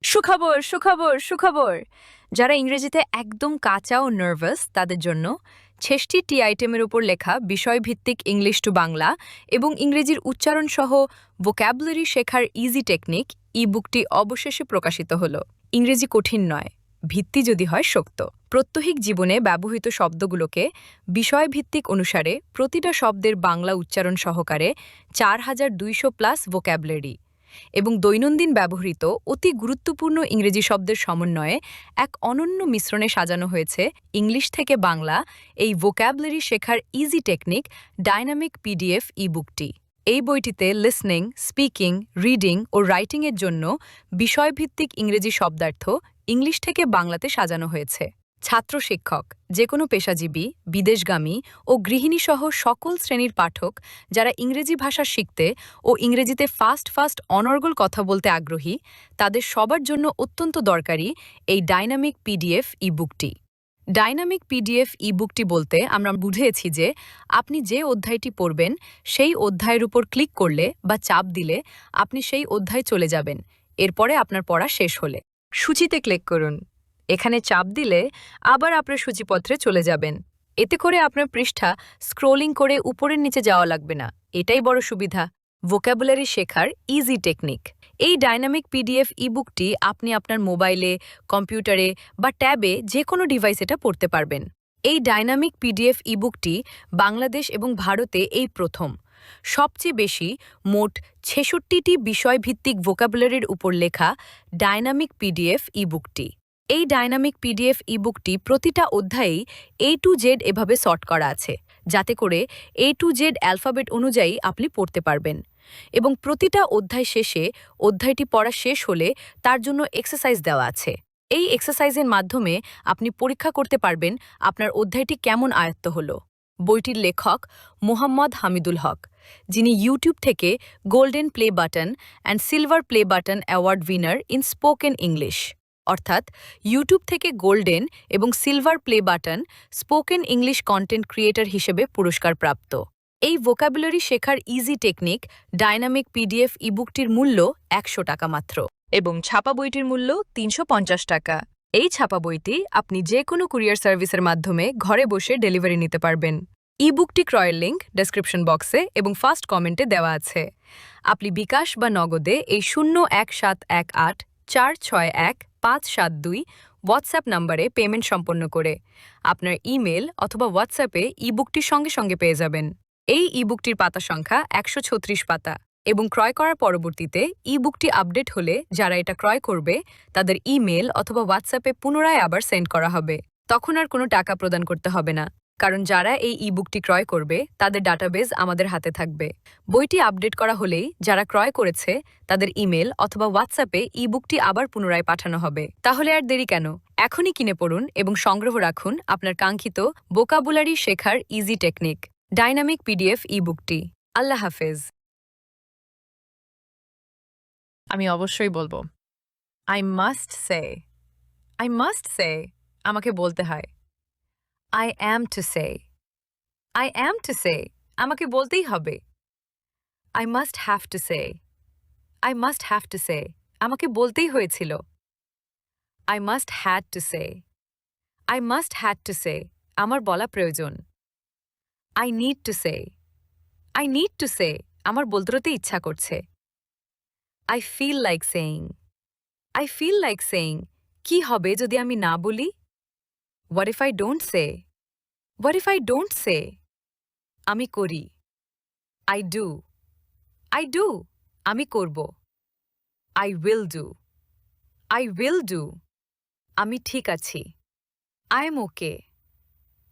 সুখবর সুখবর সুখবর। যারা ইংরেজিতে একদম কাঁচা ও নার্ভাস তাদের জন্য ৬৬টি আইটেমের উপর লেখা বিষয়ভিত্তিক ইংলিশ টু বাংলা এবং ইংরেজির উচ্চারণ সহ ভোক্যাবুলারি শেখার ইজি টেকনিক ই বুকটি অবশেষে প্রকাশিত হলো। ইংরেজি কঠিন নয়, ভিত্তি যদি হয় শক্ত। প্রত্যহিক জীবনে ব্যবহৃত শব্দগুলোকে বিষয়ভিত্তিক অনুসারে প্রতিটা শব্দের বাংলা উচ্চারণ সহকারে ৪,২০০+ ভোক্যাবুলারি এবং দৈনন্দিন ব্যবহৃত অতি গুরুত্বপূর্ণ ইংরেজি শব্দের সমন্বয়ে এক অনন্য মিশ্রণে সাজানো হয়েছে ইংলিশ থেকে বাংলা এই ভোক্যাবুলারি শেখার ইজি টেকনিক ডাইনামিক পিডিএফ ই বুকটি। এই বইটিতে লিসনিং, স্পিকিং, রিডিং ও রাইটিংয়ের জন্য বিষয়ভিত্তিক ইংরেজি শব্দার্থ ইংলিশ থেকে বাংলাতে সাজানো হয়েছে। ছাত্র শিক্ষক, যে কোনো পেশাজীবী, বিদেশগামী ও গৃহিণীসহ সকল শ্রেণীর পাঠক যারা ইংরেজি ভাষা শিখতে ও ইংরেজিতে ফাস্ট ফাস্ট অনর্গল কথা বলতে আগ্রহী তাদের সবার জন্য অত্যন্ত দরকারি এই ডাইনামিক পিডিএফ ই বুকটি। ডাইনামিক পিডিএফ ই বুকটি বলতে আমরা বুঝেছি যে আপনি যে অধ্যায়টি পড়বেন সেই অধ্যায়ের উপর ক্লিক করলে বা চাপ দিলে আপনি সেই অধ্যায় চলে যাবেন। এরপরে আপনার পড়া শেষ হলে সূচিতে ক্লিক করুন। এখানে চাপ দিলে আবার আপনার সূচিপত্রে চলে যাবেন। এতে করে আপনার পৃষ্ঠা স্ক্রোলিং করে উপরের নিচে যাওয়া লাগবে না। এটাই বড় সুবিধা। ভোক্যাবুলারি শেখার ইজি টেকনিক। এই ডাইনামিক পিডিএফ ইবুকটি আপনি আপনার মোবাইলে, কম্পিউটারে বা ট্যাবে যে কোনো ডিভাইস এটা পড়তে পারবেন। এই ডাইনামিক পিডিএফ ইবুকটি বাংলাদেশ এবং ভারতে এই প্রথম। সবচেয়ে বেশি মোট ৬৬টি বিষয়ভিত্তিক ভোক্যাবুলারির উপর লেখা ডাইনামিক পিডিএফ ইবুকটি। এই ডাইনামিক পিডিএফ ইবুকটি প্রতিটা অধ্যায়েই A to Z এভাবে সর্ট করা আছে, যাতে করে A to Z অ্যালফাবেট অনুযায়ী আপনি পড়তে পারবেন। এবং প্রতিটা অধ্যায় শেষে অধ্যায়টি পড়া শেষ হলে তার জন্য এক্সারসাইজ দেওয়া আছে। এই এক্সারসাইজের মাধ্যমে আপনি পরীক্ষা করতে পারবেন আপনার অধ্যায়টি কেমন আয়ত্ত হলো। বইটির লেখক মোহাম্মদ হামিদুল হক, যিনি ইউটিউব থেকে golden play button and silver play button award winner in spoken English, অর্থাৎ ইউটিউব থেকে গোল্ডেন এবং silver play button spoken English content creator হিসেবে পুরস্কার প্রাপ্ত। এই ভোক্যাবুলারি শেখার ইজি টেকনিক ডাইনামিক পিডিএফ ইবুকটির মূল্য ১০০ টাকা মাত্র এবং ছাপা বইটির মূল্য ৩৫০ টাকা। এই ছাপা বইটি আপনি যে কোনো কুরিয়ার সার্ভিসের মাধ্যমে ঘরে বসে ডেলিভারি নিতে পারবেন। ইবুকটি ক্রয়ের লিঙ্ক ডেসক্রিপশন বক্সে এবং ফার্স্ট কমেন্টে দেওয়া আছে। আপনি বিকাশ বা নগদে এই ০১৭১৮৪৬১৫৭২ হোয়াটসঅ্যাপ নম্বরে পেমেন্ট সম্পন্ন করে আপনার ইমেল অথবা হোয়াটসঅ্যাপে ইবুকটি সঙ্গে সঙ্গে পেয়ে যাবেন। এই ইবুকটির পাতা সংখ্যা ১৩৬ পাতা এবং ক্রয় করার পরবর্তীতে ইবুকটি আপডেট হলে যারা এটা ক্রয় করবে তাদের ইমেল অথবা হোয়াটসঅ্যাপে পুনরায় আবার সেন্ড করা হবে। তখন আর কোনো টাকা প্রদান করতে হবে না, কারণ যারা এই ইবুকটি ক্রয় করবে তাদের ডাটাবেজ আমাদের হাতে থাকবে। বইটি আপডেট করা হলেই যারা ক্রয় করেছে তাদের ইমেল অথবা হোয়াটসঅ্যাপে ইবুকটি আবার পুনরায় পাঠানো হবে। তাহলে আর দেরি কেন? এখনই কিনে পড়ুন এবং সংগ্রহ রাখুন আপনার কাঙ্ক্ষিত ভোকাবুলারি শেখার ইজি টেকনিক ডাইনামিক পিডিএফ ইবুকটি। আল্লাহ হাফেজ। আমি অবশ্যই বলবো। I must say. I must say. আমাকে বলতে হয়। I am to say. I am to say. আমাকে বলতেই হবে। I must have to say. I must have to say. আমাকে বলতেই হয়েছিল। I must had to say. I must had to say. আমার বলা প্রয়োজন। I need to say. I need to say. আমার বলতে ইচ্ছা করছে। I feel like saying. I feel like saying. কি হবে যদি আমি না বলি? What if I don't say? What if I don't say? আমি করি। I do. I do. আমি করব। I will do. I will do. আমি ঠিক আছি। I am okay.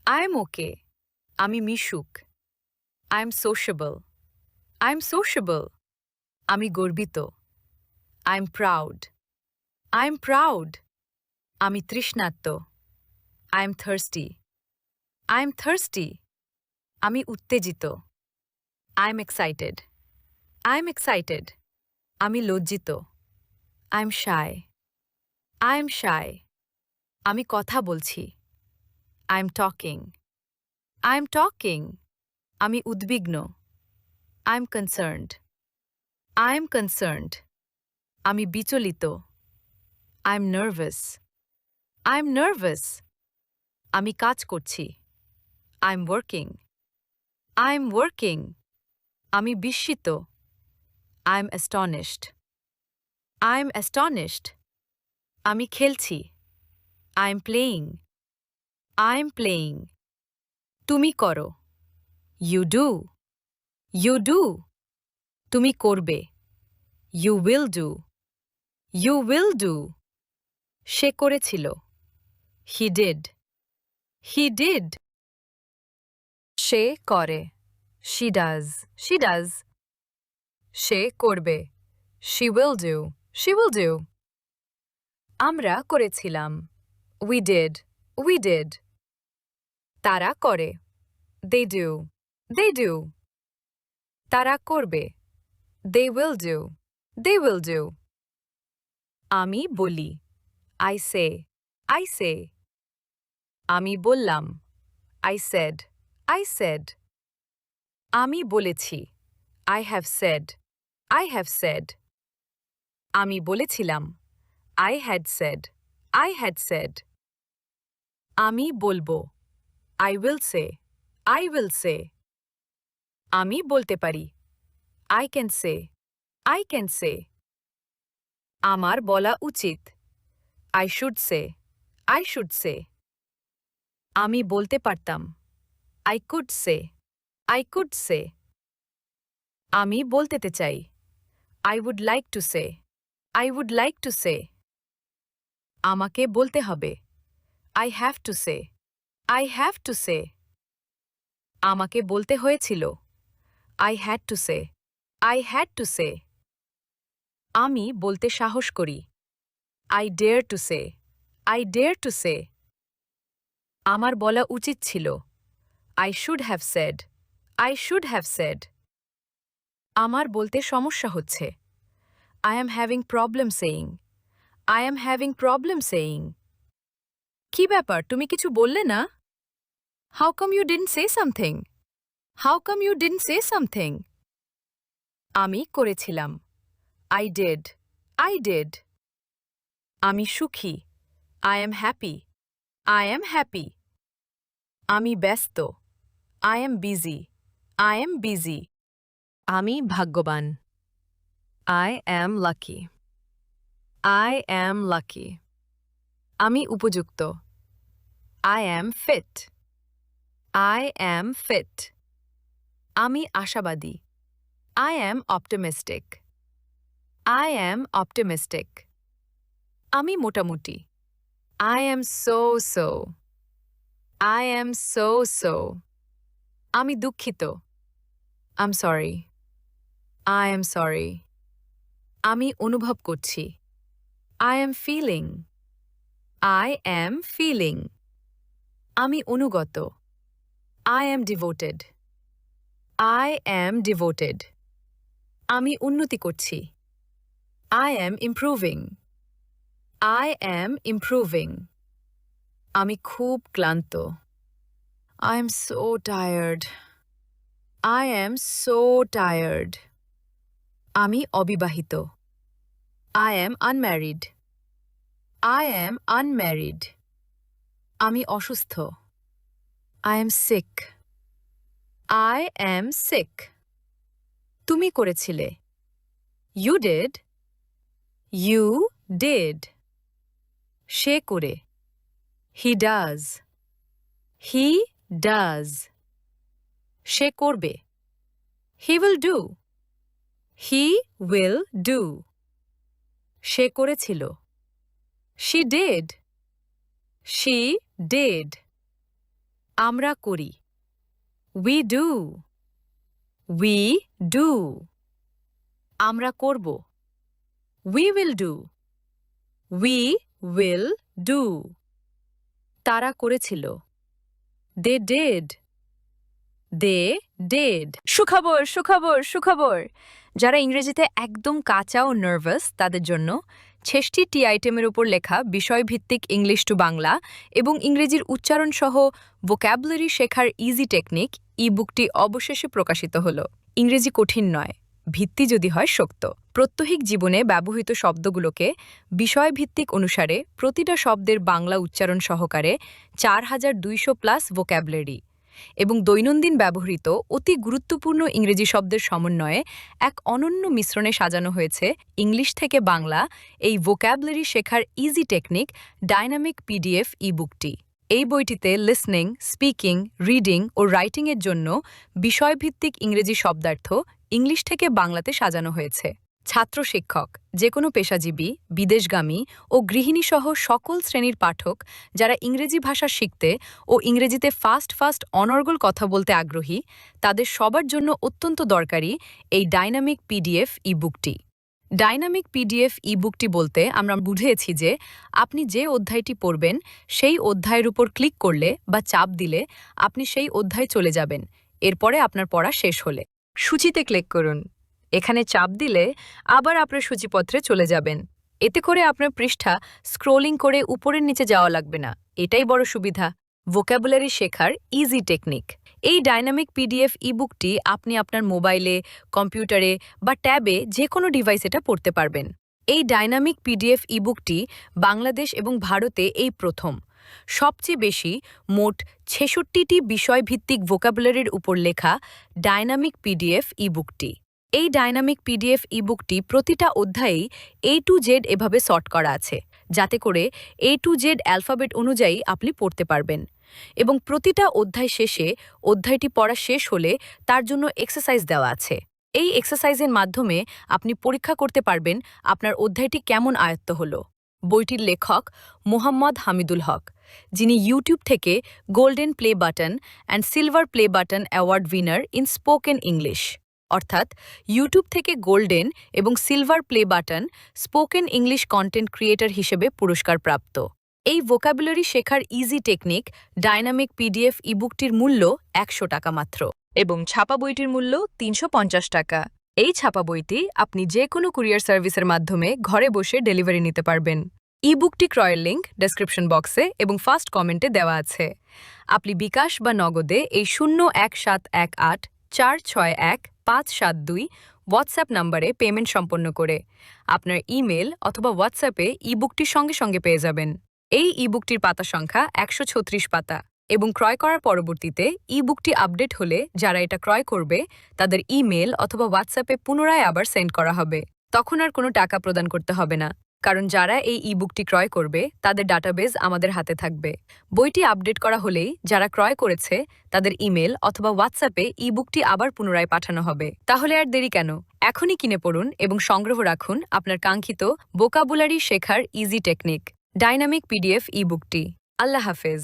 I am okay. আমি মিশুক। I am sociable. I am sociable. আমি গর্বিত। I am proud. I am proud. আমি তৃষ্ণার্ত। I am thirsty. I am thirsty. আমি উত্তেজিত। I am excited. I am excited. আমি লজ্জিত। I am shy. I am shy. আমি কথা বলছি। I am talking. I am talking. আমি উদ্বিগ্ন। I am concerned. I am concerned. আমি বিচলিত। I'm nervous. I'm nervous. আমি কাজ করছি। I'm working. I'm working. আমি বিস্মিত। I'm astonished. I'm astonished. আমি খেলছি। I'm playing. I'm playing. তুমি করো। You do. You do. তুমি করবে। You will do. You will do. সে করেছিল। He did. He did. সে করে। She does. She does. সে করবে। She will do. She will do. আমরা করেছিলাম। We did. We did. তারা করে। They do. They do. তারা করবে। They will do. They will do. আমি বলি। I say. I say. আমি বললাম। I said. I said. আমি বলেছি। I have said. I have said. আমি বলেছিলাম। I had said. I had said. আমি বলবো। I will say. I will say. আমি বলতে পারি। I can say. I can say. আমার বলা উচিত। I should say. I should say. আমি বলতে পারতাম। I could say. I could say. আমি বলতে চাই। I would like to say. I would like to say. আমাকে বলতে হবে। I have to say. I have to say. আমাকে বলতে হয়েছিল। I had to say. I had to say. আমি বলতে সাহস করি। I dare to say. I dare to say. আমার বলা উচিত ছিল। I should have said. I should have said. আমার বলতে সমস্যা হচ্ছে। I am having problem saying. I am having problem saying. কি ব্যাপার তুমি কিছু বললে না? How come you didn't say something? How come you didn't say something? আমি করেছিলাম। I did. I did. আমি সুখী। I am happy. I am happy. আমি ব্যস্ত। I am busy. I am busy. আমি ভাগ্যবান। I am lucky. I am lucky. আমি উপযুক্ত। I am fit. I am fit. আমি আশাবাদী। I am optimistic. I am optimistic. আমি মোটামুটি। I am so. I am so. আমি দুঃখিত। I'm sorry. I am sorry. আমি অনুভব করছি। I am feeling. I am feeling. আমি অনুগত। I am devoted. I am devoted. আমি উন্নতি করছি। I am improving. I am improving. আমি খুব ক্লান্ত। I am so tired. I am so tired. আমি অবিবাহিত। I am unmarried. I am unmarried. আমি অসুস্থ। I am sick. I am sick. তুমি করেছিলে। You did. You did. সে করে। He does. He does. সে করবে। He will do. He will do. সে করেছিল। She did. She did. আমরা করি। We do. We do. আমরা করব। We will do. We will do. তারা করেছিল। They did. They did. সুখবর সুখবর সুখবর যারা ইংরেজিতে একদম কাঁচা ও নার্ভাস তাদের জন্য ৬৬টি টি আইটেমের উপর লেখা বিষয়ভিত্তিক ইংলিশ টু বাংলা এবং ইংরেজির উচ্চারণ সহ ভোক্যাবুলারি শেখার ইজি টেকনিক ই বুকটি অবশেষে প্রকাশিত হলো। ইংরেজি কঠিন নয়, ভিত্তি যদি হয় শক্ত। প্রত্যহিক জীবনে ব্যবহৃত শব্দগুলোকে বিষয়ভিত্তিক অনুসারে প্রতিটা শব্দের বাংলা উচ্চারণ সহকারে 4200+ ভোক্যাবুলারি এবং দৈনন্দিন ব্যবহৃত অতি গুরুত্বপূর্ণ ইংরেজি শব্দের সমন্বয়ে এক অনন্য মিশ্রণে সাজানো হয়েছে ইংলিশ থেকে বাংলা এই ভোক্যাবুলারি শেখার ইজি টেকনিক ডাইনামিক পিডিএফ ই-বুকটি। এই বইটিতে লিসনিং, স্পিকিং, রিডিং ও রাইটিংয়ের জন্য বিষয়ভিত্তিক ইংরেজি শব্দার্থ ইংলিশ থেকে বাংলাতে সাজানো হয়েছে। ছাত্র শিক্ষক, যে কোনো পেশাজীবী, বিদেশগামী ও গৃহিণীসহ সকল শ্রেণীর পাঠক যারা ইংরেজি ভাষা শিখতে ও ইংরেজিতে ফাস্ট অনর্গল কথা বলতে আগ্রহী তাদের সবার জন্য অত্যন্ত দরকারি এই ডাইনামিক পিডিএফ ই-বুকটি। ডাইনামিক পিডিএফ ই-বুকটি বলতে আমরা বুঝিয়েছি যে আপনি যে অধ্যায়টি পড়বেন সেই অধ্যায়ের উপর ক্লিক করলে বা চাপ দিলে আপনি সেই অধ্যায়ে চলে যাবেন এরপরে আপনার পড়া শেষ হলে। সূচিতে ক্লিক করুন। এখানে চাপ দিলে আবার আপনার সূচিপত্রে চলে যাবেন। এতে করে আপনার পৃষ্ঠা স্ক্রোলিং করে উপরের নিচে যাওয়া লাগবে না। এটাই বড় সুবিধা। ভোক্যাবুলারি শেখার ইজি টেকনিক। এই ডাইনামিক পিডিএফ ই-বুকটি আপনি আপনার মোবাইলে, কম্পিউটারে বা ট্যাবে যে কোনো ডিভাইস এটা পড়তে পারবেন। এই ডাইনামিক পিডিএফ ই-বুকটি বাংলাদেশ এবং ভারতে এই প্রথম। সবচেয়ে বেশি মোট ৬৬টি বিষয়ভিত্তিক ভোক্যাবুলারির উপর লেখা ডাইনামিক পিডিএফ ই-বুকটি। এই ডাইনামিক পিডিএফ ই-বুকটি প্রতিটা অধ্যায়েই A to Z এভাবে সর্ট করা আছে, যাতে করে A to Z অ্যালফাবেট অনুযায়ী আপনি পড়তে পারবেন। এবং প্রতিটা অধ্যায় শেষে অধ্যায়টি পড়া শেষ হলে তার জন্য এক্সারসাইজ দেওয়া আছে। এই এক্সারসাইজের মাধ্যমে আপনি পরীক্ষা করতে পারবেন আপনার অধ্যায়টি কেমন আয়ত্ত হলো। বইটির লেখক মোহাম্মদ হামিদুল হক, যিনি ইউটিউব থেকে golden play button and silver play button award winner in spoken English, অর্থাৎ ইউটিউব থেকে গোল্ডেন এবং silver play button spoken English content creator হিসেবে পুরস্কার প্রাপ্ত। এই ভোক্যাবুলারি শেখার ইজি টেকনিক ডাইনামিক পিডিএফ ই-বুকটির মূল্য ১০০ টাকা মাত্র এবং ছাপা বইটির মূল্য ৩৫০ টাকা। এই ছাপা বইটি আপনি যে কোনো কুরিয়ার সার্ভিসের মাধ্যমে ঘরে বসে ডেলিভারি নিতে পারবেন। ই-বুকটি ক্রয়ের লিঙ্ক ডেসক্রিপশন বক্সে এবং ফার্স্ট কমেন্টে দেওয়া আছে। আপনি বিকাশ বা নগদে এই 01718461572 হোয়াটসঅ্যাপ নম্বরে পেমেন্ট সম্পন্ন করে আপনার ইমেল অথবা হোয়াটসঅ্যাপে ই-বুকটির সঙ্গে সঙ্গে পেয়ে যাবেন। এই ই-বুকটির পাতা সংখ্যা ১৩৬ পাতা এবং ক্রয় করার পরবর্তীতে ই-বুকটি আপডেট হলে যারা এটা ক্রয় করবে তাদের ইমেল অথবা হোয়াটসঅ্যাপে পুনরায় আবার সেন্ড করা হবে। তখন আর কোনো টাকা প্রদান করতে হবে না, কারণ যারা এই ই-বুকটি ক্রয় করবে তাদের ডাটাবেজ আমাদের হাতে থাকবে। বইটি আপডেট করা হলেই যারা ক্রয় করেছে তাদের ইমেল অথবা হোয়াটসঅ্যাপে ই-বুকটি আবার পুনরায় পাঠানো হবে। তাহলে আর দেরি কেন? এখনই কিনে পড়ুন এবং সংগ্রহ রাখুন আপনার কাঙ্ক্ষিত ভোক্যাবুলারি শেখার ইজি টেকনিক ডাইনামিক পিডিএফ ই-বুকটি। আল্লাহ হাফেজ।